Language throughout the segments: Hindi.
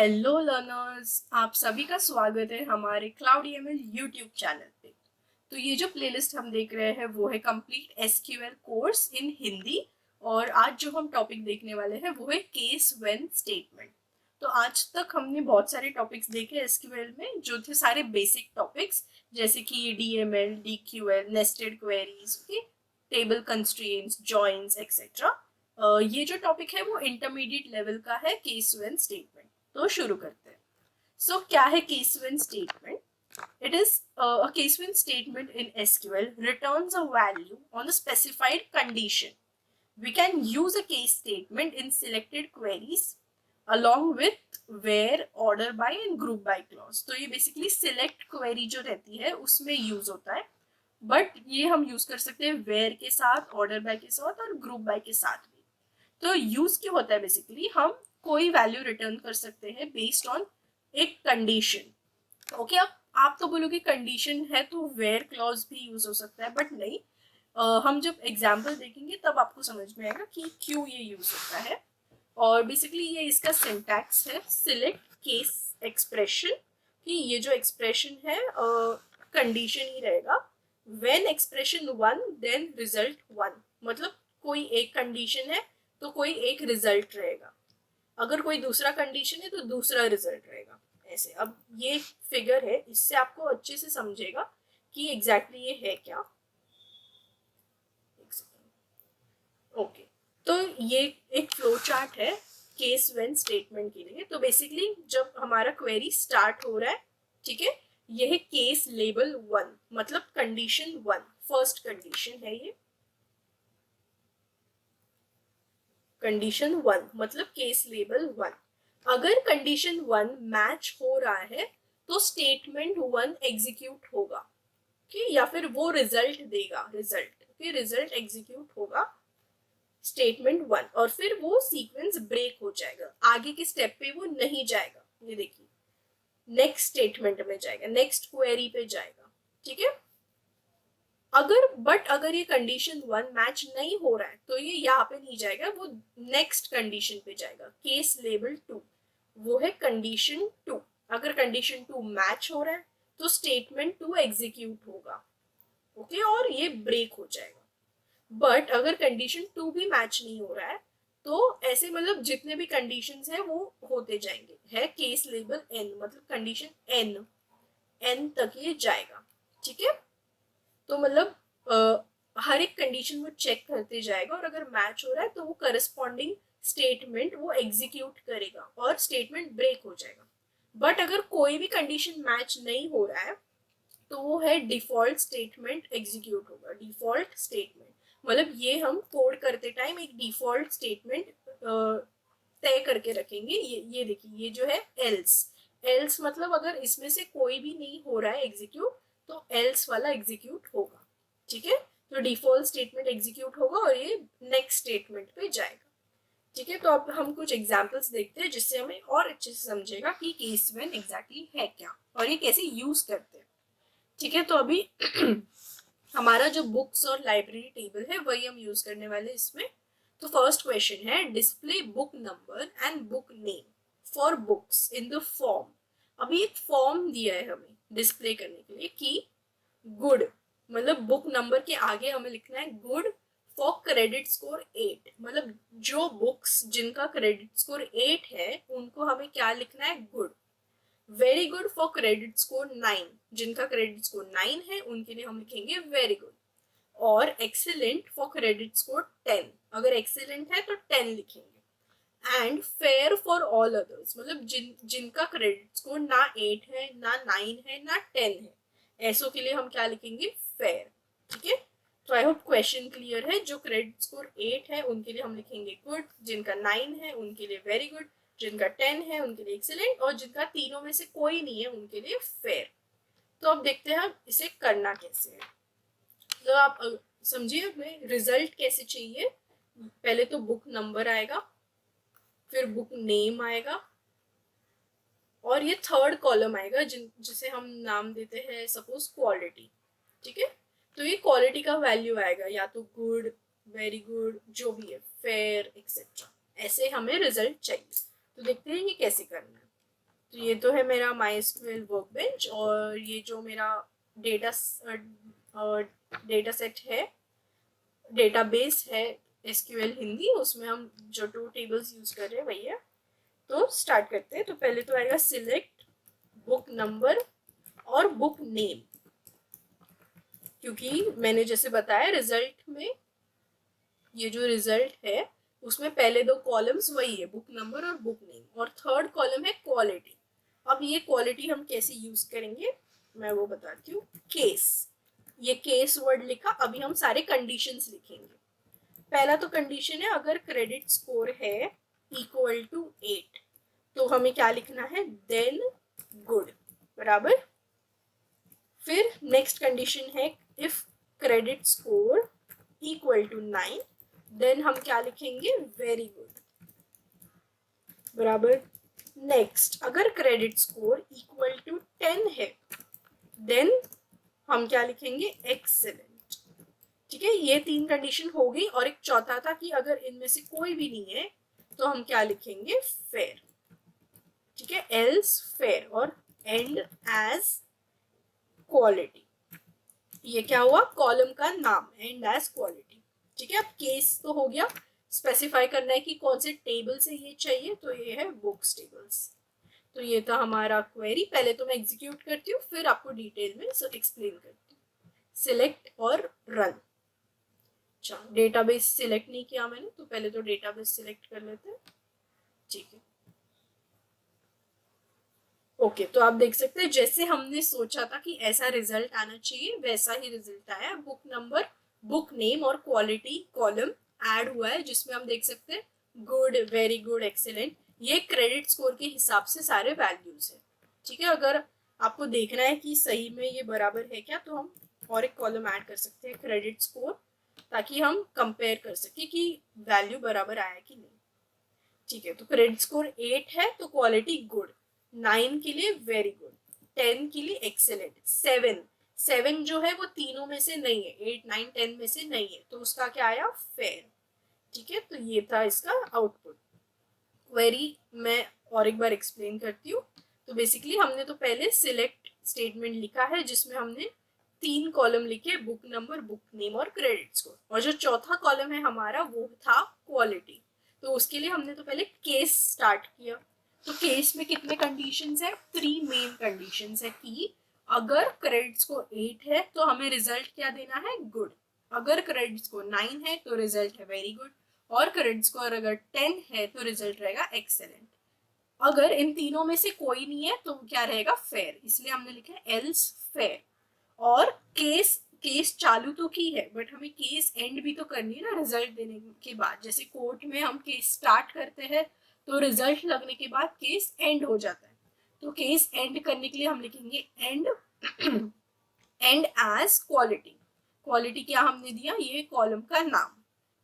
हेलो लर्नर्स, आप सभी का स्वागत है हमारे क्लाउड एमएल यूट्यूब चैनल पे। तो ये जो प्लेलिस्ट हम देख रहे हैं वो है complete SQL course in Hindi. और आज जो हम टॉपिक देखने वाले हैं वो है केस व्हेन स्टेटमेंट। तो आज तक हमने बहुत सारे टॉपिक्स देखे एसक्यूएल में, जो थे सारे बेसिक टॉपिक्स, जैसे कि DML, DQL, nested queries, table constraints, joins etcetera. ये जो टॉपिक है वो इंटरमीडिएट लेवल का है, केस व्हेन स्टेटमेंट। तो शुरू करते हैं। सो क्या है case when statement? It is a case when statement in SQL returns a value on a specified condition. We can use a case statement in selected queries along with where, order by and group by clause. तो ये basically select query जो रहती है उसमें use होता है, बट ये हम यूज कर सकते हैं where के साथ, order by के साथ और group by के साथ भी। तो यूज क्यों होता है? बेसिकली हम कोई वैल्यू रिटर्न कर सकते हैं बेस्ड ऑन एक कंडीशन। ओके, अब आप तो बोलोगे कंडीशन है तो वेयर क्लॉज भी यूज हो सकता है, बट नहीं। हम जब एग्जाम्पल देखेंगे तब आपको समझ में आएगा कि क्यों ये यूज होता है। और बेसिकली ये इसका सिंटैक्स है, सिलेक्ट केस एक्सप्रेशन, कि ये जो एक्सप्रेशन है कंडीशन ही रहेगा। When expression one then result one, मतलब कोई एक कंडीशन है तो कोई एक रिजल्ट रहेगा, अगर कोई दूसरा कंडीशन है तो दूसरा रिजल्ट रहेगा। ऐसे अब ये फिगर है, इससे आपको अच्छे से समझेगा कि एग्जैक्टली ये है क्या। ओके, तो ये एक फ्लो चार्ट है केस व्हेन स्टेटमेंट के लिए। तो बेसिकली जब हमारा क्वेरी स्टार्ट हो रहा है, ठीक है, ये है केस लेबल वन, मतलब कंडीशन वन, फर्स्ट कंडीशन है ये। कंडीशन वन मतलब केस लेबल वन। अगर कंडीशन वन मैच हो रहा है तो स्टेटमेंट वन एग्जीक्यूट होगा, okay? या फिर वो रिजल्ट देगा, रिजल्ट एग्जीक्यूट होगा स्टेटमेंट वन, और फिर वो सीक्वेंस ब्रेक हो जाएगा, आगे के स्टेप पे वो नहीं जाएगा। ये देखिए, नेक्स्ट स्टेटमेंट में जाएगा, नेक्स्ट क्वेरी पे जाएगा, ठीक है। अगर ये कंडीशन वन मैच नहीं हो रहा है तो ये यहाँ पे नहीं जाएगा, वो नेक्स्ट कंडीशन पे जाएगा। केस लेबल टू वो है कंडीशन टू। अगर कंडीशन टू मैच हो रहा है तो स्टेटमेंट टू एग्जीक्यूट होगा, ओके, और ये ब्रेक हो जाएगा। बट अगर कंडीशन टू भी मैच नहीं हो रहा है तो ऐसे मतलब जितने भी कंडीशंस है वो होते जाएंगे। है केस लेबल एन, मतलब कंडीशन एन तक ये जाएगा, ठीक है। तो मतलब हर एक कंडीशन वो चेक करते जाएगा, और अगर मैच हो रहा है तो वो करस्पॉन्डिंग स्टेटमेंट वो एग्जीक्यूट करेगा और स्टेटमेंट ब्रेक हो जाएगा। बट अगर कोई भी कंडीशन मैच नहीं हो रहा है तो वो है डिफॉल्ट स्टेटमेंट एग्जीक्यूट होगा। डिफॉल्ट स्टेटमेंट मतलब ये हम कोड करते टाइम एक डिफॉल्ट स्टेटमेंट तय करके रखेंगे। ये देखिए, ये जो है एल्स मतलब अगर इसमें से कोई भी नहीं हो रहा है एग्जीक्यूट तो एल्स वाला एग्जीक्यूट होगा, ठीक है। तो डिफॉल्ट स्टेटमेंट एग्जीक्यूट होगा और ये नेक्स्ट स्टेटमेंट पे जाएगा, ठीक है। तो अब हम कुछ एग्जांपल्स देखते हैं जिससे हमें और अच्छे से समझेगा कि केस व्हेन एग्जैक्टली है क्या और ये कैसे यूज करते हैं, ठीक है। तो अभी हमारा जो बुक्स और लाइब्रेरी टेबल है वही हम यूज करने वाले इसमें। तो फर्स्ट क्वेश्चन है, display book number and book name for books in the form. अभी एक फॉर्म दिया है हमें डिस्प्ले करने के लिए कि गुड, मतलब बुक नंबर के आगे हमें लिखना है गुड फॉर क्रेडिट स्कोर 8, मतलब जो बुक्स जिनका क्रेडिट स्कोर 8 है उनको हमें क्या लिखना है, good. Very good for credit score 9, जिनका क्रेडिट स्कोर 9 है उनके लिए हम लिखेंगे वेरी गुड। और एक्सीलेंट फॉर क्रेडिट स्कोर 10, अगर एक्सीलेंट है तो 10 लिखेंगे। And fair for all others, मतलब जिनका क्रेडिट स्कोर ना 8 है, ना 9 है, ना 10 है, ऐसों के लिए हम क्या लिखेंगे, फेयर, ठीक है। तो आई होप क्वेश्चन क्लियर है। जो क्रेडिट स्कोर 8 है उनके लिए हम लिखेंगे गुड, जिनका 9 है उनके लिए वेरी गुड, जिनका 10 है उनके लिए एक्सीलेंट, और जिनका तीनों में से कोई नहीं है उनके लिए फेयर। तो अब देखते हैं इसे करना कैसे है। तो आप समझिए हमें रिजल्ट कैसे चाहिए। पहले तो बुक नंबर आएगा, फिर बुक नेम आएगा, और ये थर्ड कॉलम आएगा जिसे हम नाम देते हैं सपोज क्वालिटी, ठीक है। तो ये क्वालिटी का वैल्यू आएगा, या तो गुड, वेरी गुड, जो भी है, फेयर एक्सेट्रा, ऐसे हमें रिजल्ट चाहिए। तो देखते हैं ये कैसे करना है। तो ये तो है मेरा MySQL वर्कबेंच, और ये जो मेरा डेटा डेटा सेट है, डेटाबेस है SQL हिंदी, उसमें हम जो 2 टेबल्स यूज कर रहे हैं वही है। तो स्टार्ट करते हैं। तो पहले तो आएगा सिलेक्ट बुक नंबर और बुक नेम, क्योंकि मैंने जैसे बताया रिजल्ट में, ये जो रिजल्ट है उसमें पहले 2 कॉलम्स वही है, बुक नंबर और बुक नेम, और थर्ड कॉलम है क्वालिटी। अब ये क्वालिटी हम कैसे यूज करेंगे मैं वो बताती हूँ। केस, ये केस वर्ड लिखा, अभी हम सारे कंडीशंस लिखेंगे। पहला तो कंडीशन है, अगर क्रेडिट स्कोर है इक्वल टू 8, तो हमें क्या लिखना है, देन गुड, बराबर। फिर नेक्स्ट कंडीशन है, if credit score equal to 9, then हम क्या लिखेंगे, वेरी गुड, बराबर। नेक्स्ट, अगर क्रेडिट स्कोर इक्वल टू 10 है, देन हम क्या लिखेंगे, एक्सेलेंट। ठीक है, ये 3 कंडीशन हो गई, और एक चौथा था कि अगर इनमें से कोई भी नहीं है तो हम क्या लिखेंगे, फेयर। ठीक है, एल्स फेयर, और एंड एज क्वालिटी। ये क्या हुआ, कॉलम का नाम, एंड एज क्वालिटी। ठीक है, अब केस तो हो गया, स्पेसिफाई करना है कि कौन से टेबल से ये चाहिए, तो ये है बुक्स टेबल्स। तो ये था हमारा क्वेरी। पहले तो मैं एग्जीक्यूट करती हूँ, फिर आपको डिटेल में एक्सप्लेन करती हूँ। सिलेक्ट और रन। अच्छा, डेटाबेस सिलेक्ट नहीं किया मैंने, तो पहले तो डेटाबेस सिलेक्ट कर लेते हैं। ठीक है, ओके। तो आप देख सकते हैं जैसे हमने सोचा था कि ऐसा रिजल्ट आना चाहिए, वैसा ही रिजल्ट आया। बुक नंबर, बुक नेम और क्वालिटी कॉलम ऐड हुआ है, जिसमें हम देख सकते हैं गुड, वेरी गुड, एक्सीलेंट। ये क्रेडिट स्कोर के हिसाब से सारे वैल्यूज है। ठीक है, अगर आपको देखना है कि सही में ये बराबर है क्या, तो हम और एक कॉलम ऐड कर सकते हैं, क्रेडिट स्कोर, ताकि हम कंपेयर कर सके कि वैल्यू बराबर आया कि नहीं। ठीक है, तो क्रेडिट स्कोर 8 है तो क्वालिटी गुड, 9 के लिए वेरी गुड, 10 के लिए एक्सेलेंट, 7 जो है वो तीनों में से नहीं है, 8 9 10 में से नहीं है, तो उसका क्या आया, फेयर। ठीक है, तो ये था इसका आउटपुट। क्वेरी मैं और एक बार एक्सप्लेन करती हूँ। तो बेसिकली हमने तो पहले सिलेक्ट स्टेटमेंट लिखा है, जिसमें हमने 3 कॉलम लिखे, बुक नंबर, बुक नेम और क्रेडिट स्कोर, और जो चौथा कॉलम है हमारा वो था क्वालिटी। तो उसके लिए हमने तो पहले केस स्टार्ट किया। तो केस में कितने कंडीशंस है, 3 मेन कंडीशंस है कि अगर क्रेडिट स्कोर 8 है तो हमें रिजल्ट क्या देना है, गुड। अगर क्रेडिट स्कोर 9 है तो रिजल्ट है वेरी गुड, और क्रेडिट स्कोर अगर 10 है तो रिजल्ट रहेगा एक्सेलेंट। अगर इन तीनों में से कोई नहीं है तो क्या रहेगा, फेयर, इसलिए हमने लिखा है एल्स फेयर। और केस, केस चालू तो की है, बट हमें केस एंड भी तो करनी है ना रिजल्ट देने के बाद। जैसे कोर्ट में हम केस स्टार्ट करते हैं तो रिजल्ट लगने के बाद केस एंड हो जाता है, तो केस एंड करने के लिए हम लिखेंगे and and as quality. Quality क्या हमने दिया, ये कॉलम का नाम।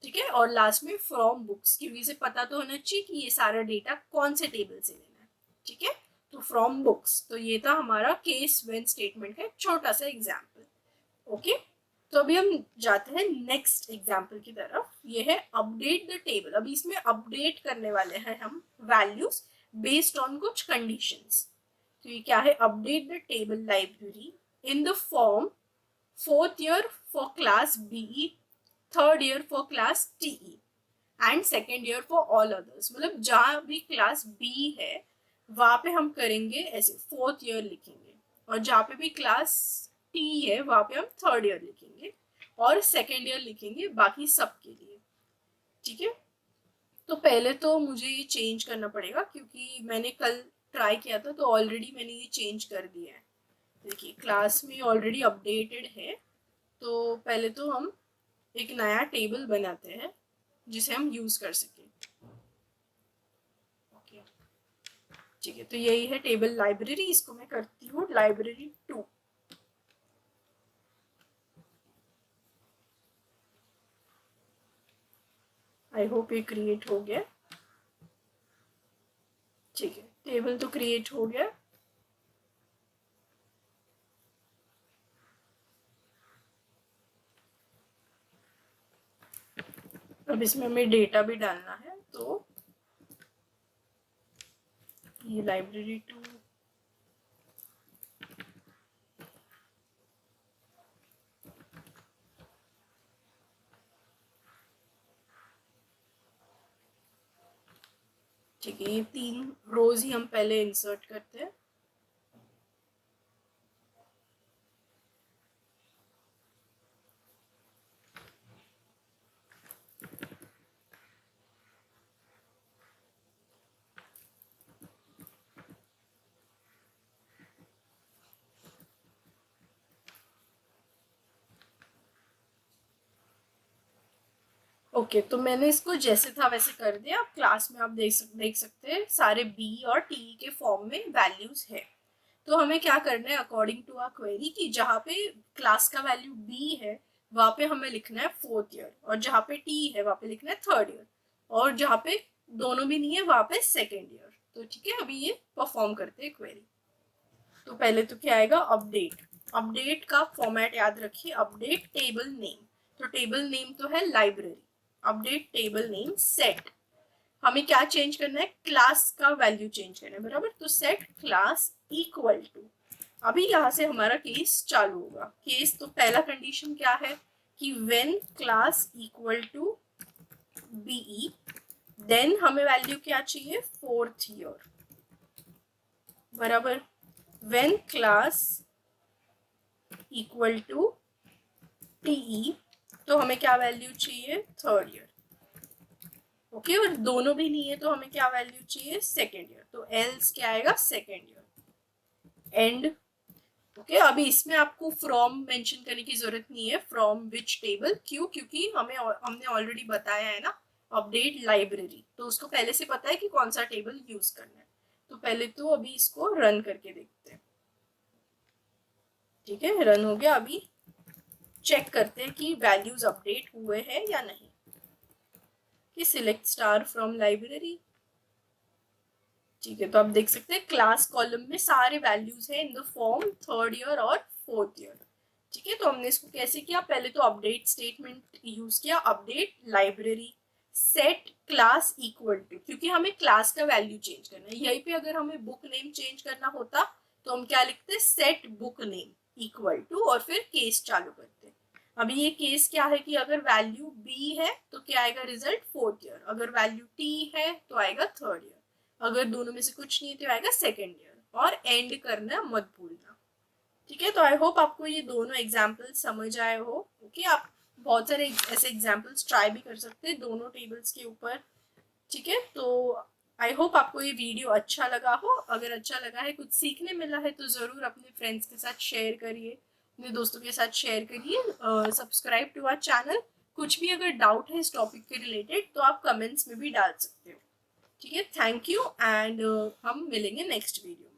ठीक है, और लास्ट में फ्रॉम बुक्स, क्योंकि इसे पता तो होना चाहिए कि ये सारा डेटा कौन से टेबल से लेना है। ठीक है, तो फ्रॉम बुक्स। तो ये था हमारा केस व्हेन स्टेटमेंट का छोटा सा एग्जाम्पल। ओके, तो अभी हम जाते हैं नेक्स्ट एग्जाम्पल की तरफ। ये है अपडेट द टेबल। अभी इसमें अपडेट करने वाले हैं हम वैल्यूज बेस्ड ऑन कुछ कंडीशंस। तो ये क्या है, update the table library in the form 4th year for class BE, 3rd year for class TE and 2nd year for all others। मतलब जहाँ भी क्लास B है वहाँ पे हम करेंगे ऐसे 4th year लिखेंगे, और जहाँ पे भी क्लास T है वहाँ पे हम 3rd year लिखेंगे, और 2nd year लिखेंगे बाकी सब के लिए। ठीक है, तो पहले तो मुझे ये चेंज करना पड़ेगा, क्योंकि मैंने कल ट्राई किया था तो ऑलरेडी मैंने ये चेंज कर दिया है। देखिए क्लास में ऑलरेडी अपडेटेड है, तो पहले तो हम एक नया टेबल बनाते हैं जिसे हम यूज कर सकें। ओके, ठीक है, तो यही है टेबल लाइब्रेरी। इसको मैं करती हूँ लाइब्रेरी 2। आई होप ये क्रिएट हो गया। ठीक है, टेबल तो क्रिएट हो गया। अब इसमें हमें डेटा भी डालना है, तो ये लाइब्रेरी 2 ठीक है, ये 3 रोज ही हम पहले इंसर्ट करते हैं। ओके तो मैंने इसको जैसे था वैसे कर दिया। अब क्लास में आप देख सकते हैं सारे बी और टी के फॉर्म में वैल्यूज है। तो हमें क्या करना है अकॉर्डिंग टू आवर क्वेरी कि जहाँ पे क्लास का वैल्यू बी है वहाँ पे हमें लिखना है 4th ईयर, और जहाँ पे टी है वहाँ पे लिखना है 3rd ईयर, और जहाँ पे दोनों भी नहीं है वहाँ पे 2nd ईयर। तो ठीक है, अभी ये परफॉर्म करते हैं क्वेरी। तो पहले तो क्या आएगा, अपडेट। अपडेट का फॉर्मेट याद रखिए, अपडेट टेबल नेम। तो टेबल नेम तो है library, update table name set. हमें क्या चेंज करना है, क्लास का वैल्यू चेंज करना है, बराबर। तो सेट क्लास इक्वल टू, अभी यहाँ से हमारा केस चालू होगा। केस तो पहला कंडीशन क्या है कि when class equal to BE, then हमें वैल्यू क्या चाहिए, 4th ईयर, बराबर। When class equal to TE, तो हमें क्या वैल्यू चाहिए, 3rd ईयर। ओके, और दोनों भी नहीं है तो हमें क्या वैल्यू चाहिए, 2nd ईयर। तो एल्स क्या आएगा, 2nd ईयर एंड। ओके, अभी इसमें आपको फ्रॉम मेंशन करने की जरूरत नहीं है, फ्रॉम विच टेबल। क्यों, क्योंकि हमने ऑलरेडी बताया है ना अपडेट लाइब्रेरी, तो उसको पहले से पता है कि कौन सा टेबल यूज करना है। तो पहले तो अभी इसको रन करके देखते हैं। ठीक है, रन हो गया। अभी चेक करते हैं कि वैल्यूज अपडेट हुए हैं या नहीं। कि सिलेक्ट स्टार फ्रॉम लाइब्रेरी। ठीक है, तो आप देख सकते हैं क्लास कॉलम में सारे वैल्यूज हैं in the form 3rd year और 4th ईयर। ठीक है, तो हमने इसको कैसे किया, पहले तो अपडेट स्टेटमेंट यूज किया, update library set class equal to, क्योंकि हमें क्लास का वैल्यू चेंज करना है। यहीं पे अगर हमें बुक नेम चेंज करना होता तो हम क्या लिखते, set book name equal to, और फिर केस चालू करते। अभी ये केस क्या है कि अगर वैल्यू बी है तो क्या आएगा रिजल्ट, 4th ईयर। अगर वैल्यू टी है तो आएगा 3rd ईयर। अगर दोनों में से कुछ नहीं तो आएगा 2nd ईयर, और एंड करना मत भूलना। ठीक है, तो आई होप आपको ये दोनों एग्जाम्पल समझ आए हो। ओके, आप बहुत सारे ऐसे एग्जाम्पल्स ट्राई भी कर सकते हैं दोनों टेबल्स के ऊपर। ठीक है, तो आई होप आपको ये वीडियो अच्छा लगा हो। अगर अच्छा लगा है, कुछ सीखने मिला है, तो ज़रूर अपने फ्रेंड्स के साथ शेयर करिए, अपने दोस्तों के साथ शेयर करिए। Subscribe to our channel. कुछ भी अगर डाउट है इस टॉपिक के रिलेटेड तो आप कमेंट्स में भी डाल सकते हो। ठीक है, थैंक यू एंड हम मिलेंगे नेक्स्ट वीडियो।